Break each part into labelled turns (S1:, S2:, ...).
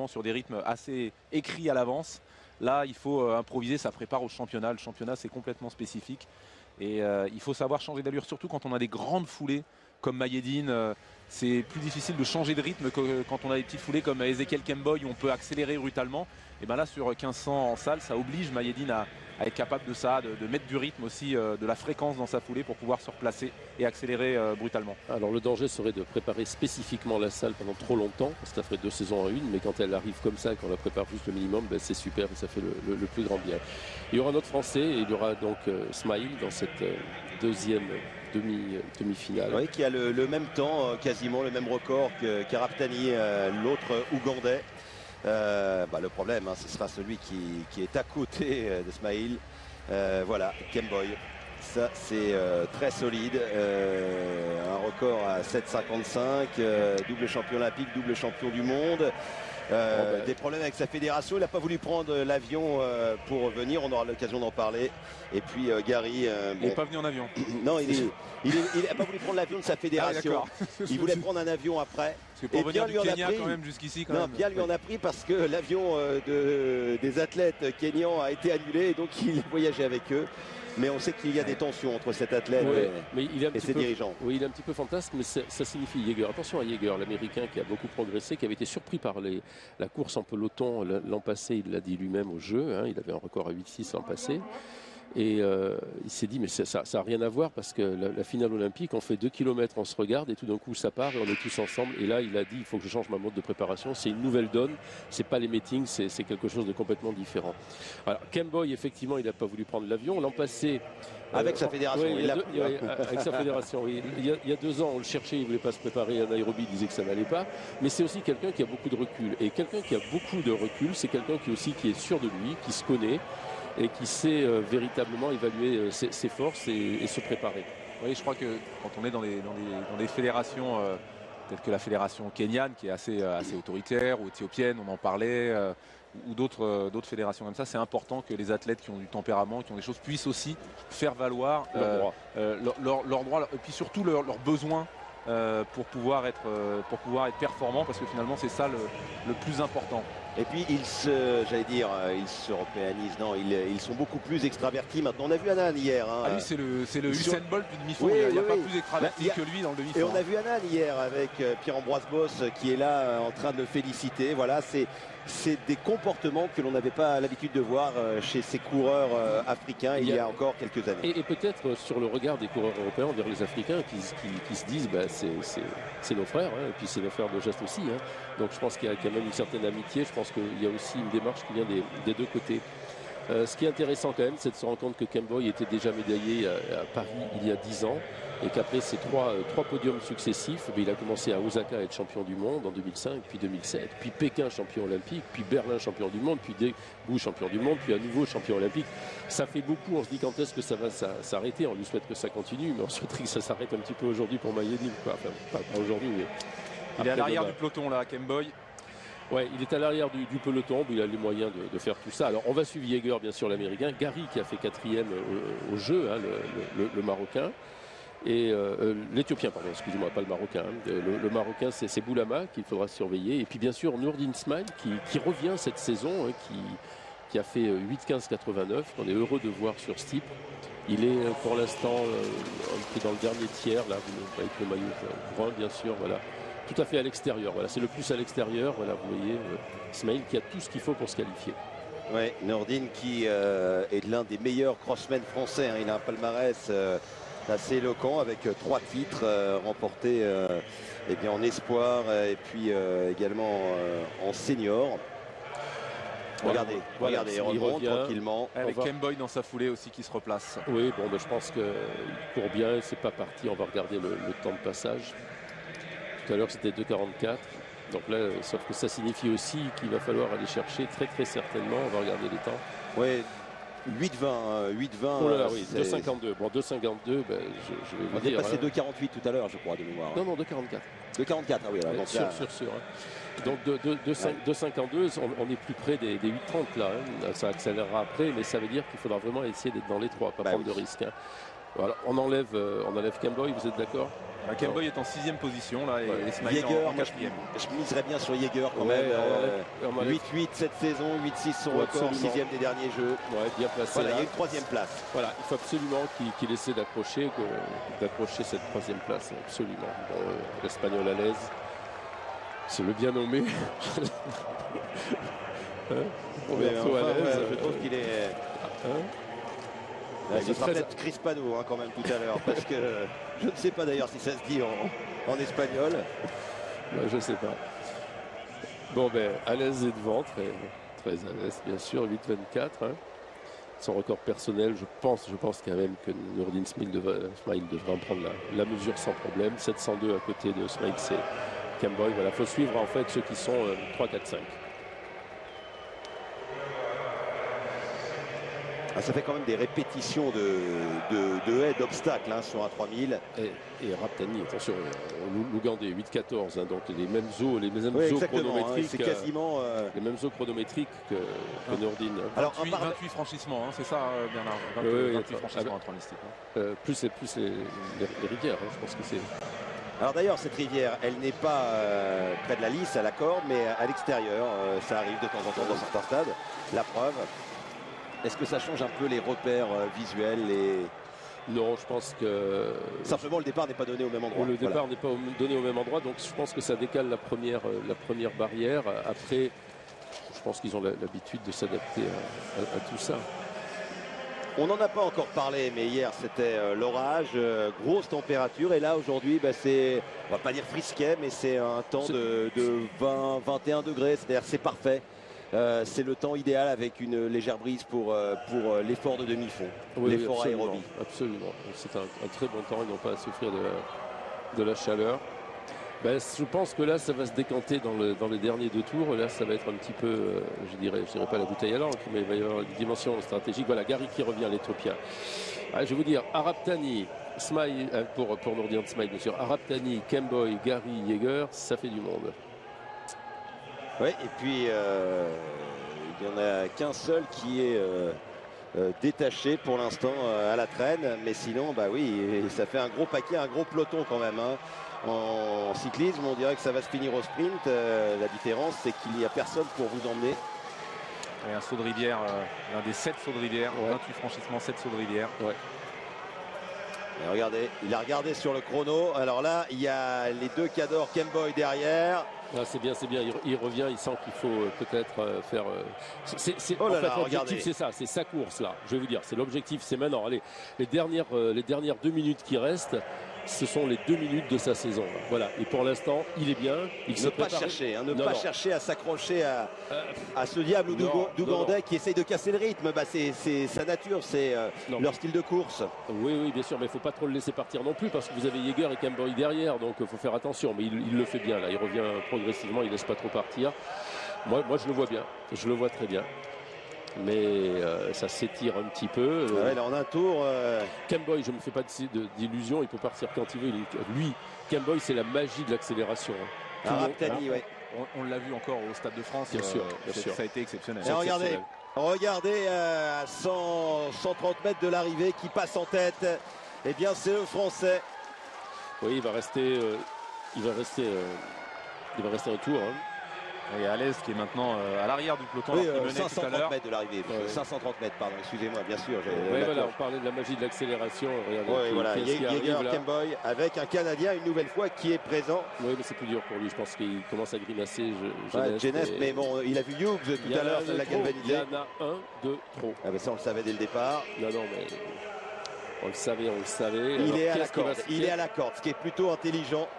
S1: souvent sur des rythmes assez écrits à l'avance. Là, il faut improviser, ça prépare au championnat. Le championnat, c'est complètement spécifique. Et il faut savoir changer d'allure, surtout quand on a des grandes foulées comme Mayedine. C'est plus difficile de changer de rythme que quand on a des petites foulées comme Ezekiel Kemboy où on peut accélérer brutalement. Et bien là, sur 1500 en salle, ça oblige Mayedine à être capable de ça, de mettre du rythme aussi, de la fréquence dans sa foulée pour pouvoir se replacer et accélérer brutalement.
S2: Alors le danger serait de préparer spécifiquement la salle pendant trop longtemps, parce que ça ferait 2 saisons en une, mais quand elle arrive comme ça, qu'on la prépare juste le minimum, ben c'est super et ça fait le plus grand bien. Il y aura notre Français et il y aura donc Smaïl dans cette deuxième demi-finale.
S3: Oui, qui a le même temps, quasiment le même record qu'Araptani, l'autre Ougandais. Le problème, ce sera celui qui est à côté d'Ismaïl. Voilà, Kemboy. Ça, c'est très solide. Un record à 7,55. Double champion olympique, double champion du monde. Des problèmes avec sa fédération, il n'a pas voulu prendre l'avion pour venir, on aura l'occasion d'en parler. Et puis Gary,
S1: il n'est pas venu en avion.
S3: Non, il n'a pas voulu prendre l'avion de sa fédération. Il voulait prendre un avion après.
S1: Parce que pour venir du Kenya quand même jusqu'ici
S3: bien lui en a pris parce que l'avion des athlètes kenyans a été annulé et donc il voyageait avec eux. Mais on sait qu'il y a des tensions entre cet athlète et ses dirigeants.
S2: Oui, il est un petit peu fantasque, mais ça signifie Jaeger. Attention à Jaeger, l'Américain qui a beaucoup progressé, qui avait été surpris par la course en peloton l'an passé, il l'a dit lui-même au jeu, il avait un record à 8,6 l'an passé. Et il s'est dit mais ça n'a rien à voir parce que la finale olympique, on fait 2 km, on se regarde et tout d'un coup ça part et on est tous ensemble. Et là il a dit il faut que je change ma mode de préparation, c'est une nouvelle donne, c'est pas les meetings, c'est quelque chose de complètement différent. Alors Kemboy effectivement il n'a pas voulu prendre l'avion, l'an passé
S3: avec sa fédération,
S2: avec sa fédération, oui. Il y a 2 ans on le cherchait, il voulait pas se préparer à Nairobi, il disait que ça n'allait pas, mais c'est aussi quelqu'un qui a beaucoup de recul et quelqu'un qui a beaucoup de recul, c'est quelqu'un qui est sûr de lui, qui se connaît et qui sait véritablement évaluer ses forces et se préparer.
S1: Oui, je crois que quand on est dans des fédérations telles que la fédération kenyane, qui est assez autoritaire, ou éthiopienne, on en parlait, ou d'autres fédérations comme ça, c'est important que les athlètes qui ont du tempérament, qui ont des choses, puissent aussi faire valoir leurs droits, et puis surtout leurs besoins pour pouvoir être performants, parce que finalement c'est ça le plus important.
S3: Et puis ils se européanisent, non, ils sont beaucoup plus extravertis maintenant. On a vu Annan hier.
S1: Lui c'est le Usain Bolt du demi-fond, il n'y a pas plus extraverti que lui dans le demi-fond.
S3: Et on a vu Annan hier avec Pierre-Ambroise Boss qui est là en train de le féliciter. Voilà, c'est des comportements que l'on n'avait pas l'habitude de voir chez ces coureurs africains il y a encore quelques années.
S2: Et peut-être sur le regard des coureurs européens envers les Africains qui se disent c'est nos frères, et puis c'est nos frères de geste aussi. Donc je pense qu'il y a quand même une certaine amitié, je pense qu'il y a aussi une démarche qui vient des deux côtés. Ce qui est intéressant quand même, c'est de se rendre compte que Kemboy était déjà médaillé à Paris il y a 10 ans et qu'après ces trois podiums successifs, il a commencé à Osaka à être champion du monde en 2005, puis 2007, puis Pékin champion olympique, puis Berlin champion du monde, puis Daegu champion du monde, puis à nouveau champion olympique. Ça fait beaucoup, on se dit quand est-ce que ça va s'arrêter, on lui souhaite que ça continue, mais on souhaiterait que ça s'arrête un petit peu aujourd'hui pour Mayedine. Enfin, pas aujourd'hui, mais...
S1: Il est à l'arrière du peloton là, Kemboy.
S2: Ouais, il est à l'arrière du peloton, mais il a les moyens de faire tout ça. Alors on va suivre Jaeger, bien sûr, l'américain, Gary qui a fait 4e au jeu, le marocain, et l'éthiopien, pardon, excusez-moi, pas le marocain. Le marocain, c'est Boulama qu'il faudra surveiller. Et puis bien sûr Nourdine Smaïl qui revient cette saison, qui a fait 8,15,89. On est heureux de voir sur Stipe. Il est pour l'instant dans le dernier tiers, là, avec le maillot brun, bien sûr, voilà. Tout à fait à l'extérieur, voilà, c'est le plus à l'extérieur, voilà, vous voyez, Smaïl qui a tout ce qu'il faut pour se qualifier.
S3: Oui, Nourdine qui est l'un des meilleurs crossmen français, il a un palmarès assez éloquent avec 3 titres remportés en espoir et puis également en senior. Regardez, il remonte tranquillement.
S1: Avec Kemboy dans sa foulée aussi qui se replace.
S2: Oui, bon, je pense qu'il court bien, c'est pas parti, on va regarder le temps de passage. Tout à l'heure c'était 2,44, donc là sauf que ça signifie aussi qu'il va falloir aller chercher très très certainement, on va regarder les temps.
S3: Oui, 8,20.
S2: Oh là là, oui, 2,52. Bon, 2,52, je vais vous dire.
S3: On est passé 2,48 tout à l'heure, je crois, de mémoire.
S2: Non, 2,44.
S3: 2,44, ah oui, là, donc
S2: sûr. Donc 2,52, on est plus près des 8,30 là. Ça accélérera après, mais ça veut dire qu'il faudra vraiment essayer d'être dans les 3, pas prendre de risques. Voilà, on enlève Kemboy, vous êtes d'accord?
S1: Kemboy est en 6e position là et Smail
S3: Jaeger,
S1: en 4e.
S3: Je miserais bien sur Jaeger quand
S2: Ouais,
S3: même. 8-8 cette saison, 8-6 son record, 6e des derniers jeux.
S2: Ouais, bien placé.
S3: Voilà,
S2: là.
S3: il y a une 3e place.
S2: Voilà, il faut absolument qu'il essaie d'accrocher cette 3e place, absolument. Bon, l'Espagnol à l'aise, c'est le bien nommé. Roberto à l'aise.
S3: Je trouve qu'il est. Ce sera peut-être Crispano quand même tout à l'heure, parce que je ne sais pas d'ailleurs si ça se dit en espagnol.
S2: Je ne sais pas. Bon, ben, à l'aise est devant, très, très à l'aise, bien sûr, 8-24. Hein. Son record personnel, je pense quand même que Nourdine Smail devrait en prendre la mesure sans problème. 702 à côté de Smail, c'est Kemboy. Voilà, il faut suivre en fait ceux qui sont 3, 4, 5.
S3: Ça fait quand même des répétitions de haies, d'obstacles sur un 3000.
S2: Et Raptani, attention, l'Ougandais, 8-14, hein, donc les mêmes eaux chronométriques.
S3: C'est quasiment
S2: les mêmes eaux chronométriques que Nourdine.
S1: Alors 28 franchissements, c'est ça Bernard, 28 franchissements en 3000 styles.
S2: Plus les rivières, je pense que c'est.
S3: Alors d'ailleurs, cette rivière, elle n'est pas près de la Lys, à la corde, mais à l'extérieur. Ça arrive de temps en temps dans certains stades. La preuve. Est-ce que ça change un peu les repères visuels
S2: Non, je pense que...
S3: Simplement, le départ n'est pas donné au même endroit.
S2: Le départ n'est pas donné au même endroit, donc je pense que ça décale la première barrière. Après, je pense qu'ils ont l'habitude de s'adapter à tout ça.
S3: On n'en a pas encore parlé, mais hier c'était l'orage, grosse température, et là aujourd'hui c'est, on va pas dire frisquet, mais c'est un temps de 20-21 degrés, c'est-à-dire c'est parfait. C'est le temps idéal avec une légère brise pour l'effort de demi-fond, l'effort aérobie.
S2: Absolument, c'est un très bon temps, ils n'ont pas à souffrir de la chaleur. Je pense que là ça va se décanter dans les derniers 2 tours. Là ça va être un petit peu, je dirais pas la bouteille à l'encre, mais il va y avoir une dimension stratégique. Voilà, Gary qui revient, l'Éthiopien. Je vais vous dire, Araptani, Smail, pour Nourdine Smail bien sûr, Araptani, Kemboy, Gary, Jaeger, ça fait du monde.
S3: Oui, et puis il n'y en a qu'un seul qui est détaché pour l'instant à la traîne, mais sinon oui, ça fait un gros paquet, un gros peloton quand même. En cyclisme, on dirait que ça va se finir au sprint. La différence, c'est qu'il n'y a personne pour vous emmener.
S1: Et un saut de rivière, l'un des 7 sauts de rivière, 28 franchissements, 7 sauts de rivière.
S2: Ouais.
S3: Et regardez, il a regardé sur le chrono. Alors là, il y a les 2 cadors Kemboy derrière.
S2: C'est bien. Il revient, il sent qu'il faut peut-être faire. L'objectif, c'est ça, c'est sa course là. Je vais vous dire, c'est l'objectif, c'est maintenant. Allez, les dernières 2 minutes qui restent, ce sont les 2 minutes de sa saison. Voilà. Et pour l'instant, il est bien.
S3: Ne pas chercher à s'accrocher à ce diable d'Ougandais qui essaye de casser le rythme. C'est sa nature, c'est leur style de course.
S2: Oui, bien sûr, mais il ne faut pas trop le laisser partir non plus parce que vous avez Jaeger et Kemboy derrière, donc il faut faire attention. Mais il le fait bien là. Il revient progressivement, il ne laisse pas trop partir. Moi, je le vois bien. Je le vois très bien. Mais ça s'étire un petit peu.
S3: Là, en un tour.
S2: Kemboy, je ne me fais pas d'illusions, il peut partir quand il veut. Lui, Kemboy, c'est la magie de l'accélération.
S3: Araptani,
S1: on l'a vu encore au Stade de France.
S2: Bien sûr.
S1: Ça a été exceptionnel.
S3: Et regardez à 130 mètres de l'arrivée qui passe en tête. Eh bien, c'est le Français.
S2: Oui, il va rester un tour.
S1: Et à l'aise qui est maintenant à l'arrière du peloton.
S3: 530 mètres de l'arrivée. 530 mètres, pardon, excusez-moi, bien sûr.
S2: On parlait de la magie de l'accélération.
S3: Jaeger, Kemboy, avec un Canadien une nouvelle fois qui est présent.
S2: Oui, mais c'est plus dur pour lui. Je pense qu'il commence à grimacer.
S3: Genest, mais bon, il a vu Hughes tout à l'heure, ça l'a galvanisé.
S2: Il y en a un de trop.
S3: Ça, on le savait dès le départ.
S2: Non, mais on le savait.
S3: Il est à la corde, ce qui est plutôt intelligent.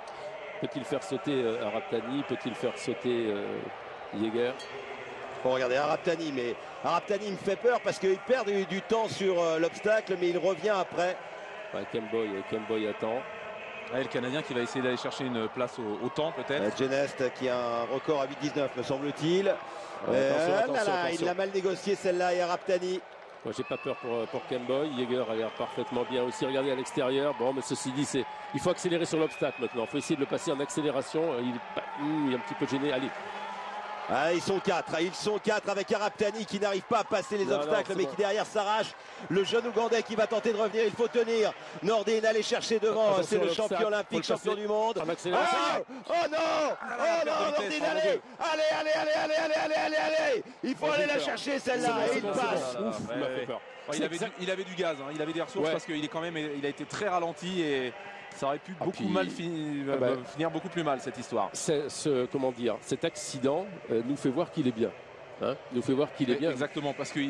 S2: Peut-il faire sauter Araptani? Peut-il faire sauter Jaeger?
S3: Regardez Araptani, mais Araptani me fait peur parce qu'il perd du temps sur l'obstacle, mais il revient après.
S2: Kemboy attend.
S1: Le Canadien qui va essayer d'aller chercher une place au temps peut-être.
S3: Genest qui a un record à 8,19 me semble-t-il.
S2: Attention.
S3: Il l'a mal négocié celle-là et Araptani.
S2: Moi j'ai pas peur pour Kemboy. Jaeger a l'air parfaitement bien aussi. Regardez à l'extérieur. Bon, mais ceci dit, il faut accélérer sur l'obstacle maintenant. Il faut essayer de le passer en accélération. Il est un petit peu gêné. Allez.
S3: Ah, ils sont 4, avec Araptani qui n'arrive pas à passer les obstacles, mais qui derrière s'arrache. Le jeune Ougandais qui va tenter de revenir, il faut tenir. Nordine allez chercher devant, c'est le champion olympique, champion du monde.
S2: Oh
S3: non, Nordine, allez, il faut aller la chercher celle-là, et il passe.
S1: Il avait du gaz, hein. Il avait des ressources parce qu'il il a été très ralenti et ça aurait pu finir beaucoup plus mal cette histoire.
S2: Comment dire, cet accident nous fait voir qu'il est bien. Hein, nous fait voir qu'il est bien.
S1: Exactement, parce que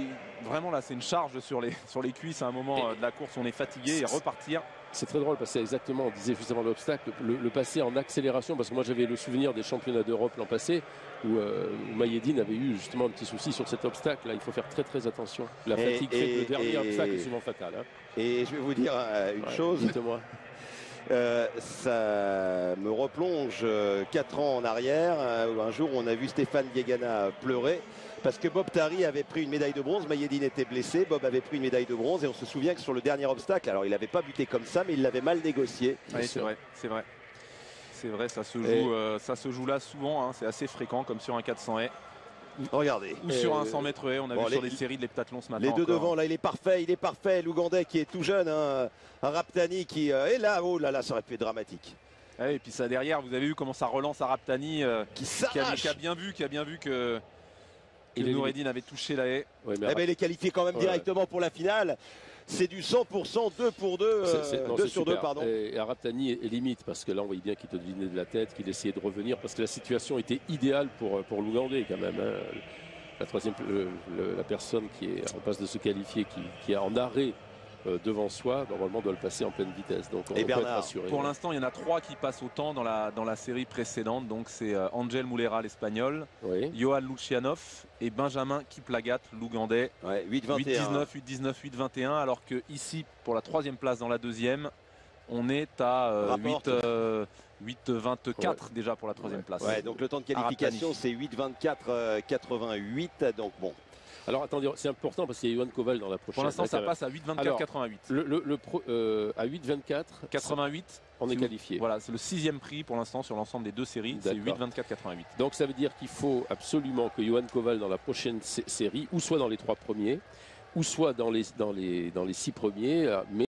S1: vraiment là c'est une charge sur les cuisses à un moment de la course, on est fatigué et repartir.
S2: C'est très drôle parce que c'est exactement, on disait juste avant l'obstacle, le passer en accélération, parce que moi j'avais le souvenir des championnats d'Europe l'an passé où Mayedine avait eu justement un petit souci sur cet obstacle. Là il faut faire très très attention. La fatigue fait que le dernier obstacle est souvent fatal. Hein.
S3: Et je vais vous dire une chose.
S2: Dites-moi.
S3: Ça me replonge 4 ans en arrière, où un jour on a vu Stéphane Guégana pleurer parce que Bob Tari avait pris une médaille de bronze, Mayedine était blessé, Bob avait pris une médaille de bronze et on se souvient que sur le dernier obstacle, alors il n'avait pas buté comme ça mais il l'avait mal négocié.
S1: Oui, c'est vrai, ça se joue là souvent, hein, c'est assez fréquent comme sur un 400 haies.
S3: Regardez.
S1: Ou sur un 100 mètres haies, on a vu sur des séries de l'heptathlon ce matin.
S3: Les deux devant, là il est parfait, l'Ougandais qui est tout jeune, hein, Araptani qui est là, oh là là, ça aurait pu être dramatique.
S1: Et puis ça derrière, vous avez vu comment ça relance Araptani qui a bien vu que Noureddin avait touché la haie.
S3: Ouais, mais il est qualifié quand même directement pour la finale. C'est du 100%, 2 pour 2, 2 sur 2, pardon.
S2: Et Araptani est limite, parce que là, on voyait bien qu'il te devinait de la tête, qu'il essayait de revenir, parce que la situation était idéale pour l'Ougandais quand même. Hein. La personne qui est en passe de se qualifier, qui est en arrêt devant soi, normalement doit le passer en pleine vitesse. Donc on peut être rassuré.
S1: Pour l'instant, il y en a 3 qui passent au temps dans la série précédente. Donc c'est Angel Moulera, l'Espagnol, Johan Lucianov et Benjamin Kiplagat, l'Ougandais. 8-19, 8-19, 8-21. Alors que ici, pour la 3e place dans la 2e, on est à 8-24 déjà pour la 3e place.
S3: Donc le temps de qualification, c'est 8-24, 88. Donc bon.
S2: Alors attendez, c'est important parce qu'il y a Johan Koval dans la prochaine.
S1: Pour l'instant, ça passe à 8-24-88.
S2: À 8-24,
S1: 88,
S2: on est qualifié.
S1: Voilà, c'est le 6e prix pour l'instant sur l'ensemble des 2 séries. C'est 8-24-88.
S2: Donc ça veut dire qu'il faut absolument que Johan Koval dans la prochaine série, ou soit dans les 3 premiers, ou soit dans les 6 premiers, mais